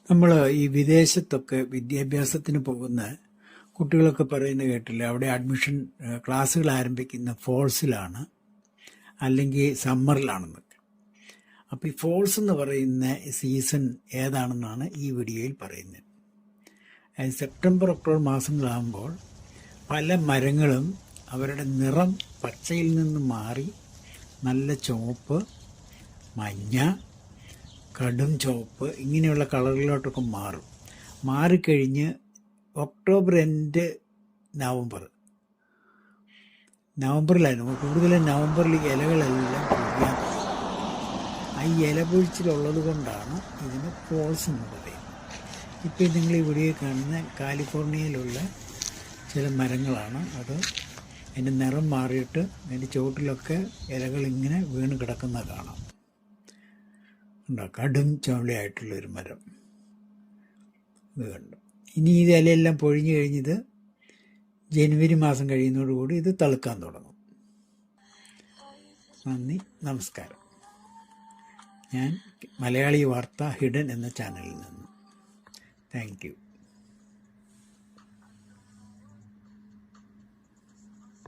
നമ്മൾ ഈ വിദേശത്തൊക്കെ വിദ്യാഭ്യാസത്തിന് പോകുന്ന കുട്ടികളൊക്കെ പറയുന്നത് കേട്ടില്ലേ, അവിടെ അഡ്മിഷൻ ക്ലാസ്സുകൾ ആരംഭിക്കുന്ന ഫോൾസിലാണ് അല്ലെങ്കിൽ സമ്മറിലാണെന്നൊക്കെ. അപ്പോൾ ഈ ഫോൾസ് എന്ന് പറയുന്ന സീസൺ ഏതാണെന്നാണ് ഈ വീഡിയോയിൽ പറയുന്നത്. സെപ്റ്റംബർ ഒക്ടോബർ മാസങ്ങളാകുമ്പോൾ പല മരങ്ങളും അവരുടെ നിറം പച്ചയിൽ നിന്ന് മാറി നല്ല ചുവപ്പ്, മഞ്ഞ, കടും ചുവപ്പ് ഇങ്ങനെയുള്ള കളറിലോട്ടൊക്കെ മാറും. മാറിക്കഴിഞ്ഞ് ഒക്ടോബർ എൻഡ് നവംബറിലായിരുന്നു കൂടുതലും. നവംബറിൽ ഇലകളെല്ലാം പൊഴിയാൻ തുടങ്ങും. ആ ഇല പൊഴിച്ചിലുള്ളത് കൊണ്ടാണ് ഇതിന് ഫോൾസ് എന്ന് പറയുന്നത്. ഇപ്പോൾ നിങ്ങൾ ഈ വീഡിയോ കാണുന്ന കാലിഫോർണിയയിലുള്ള ചില മരങ്ങളാണ്. അത് അതിൻ്റെ നിറം മാറിയിട്ട് അതിൻ്റെ ചുവട്ടിലൊക്കെ ഇലകൾ ഇങ്ങനെ വീണ് കിടക്കുന്നത് കാണാം. ഉണ്ടോ, കടും ചുവളയായിട്ടുള്ളൊരു മരം ഇത് കണ്ടു. ഇനി ഇത് ഇലയെല്ലാം പൊഴിഞ്ഞു കഴിഞ്ഞത് ജനുവരി മാസം കഴിയുന്നതോടുകൂടി ഇത് തളുക്കാൻ തുടങ്ങും. നന്ദി, നമസ്കാരം. ഞാൻ മലയാളി വാർത്ത ഹിഡൻ എന്ന ചാനലിൽ നിന്ന്. Thank you.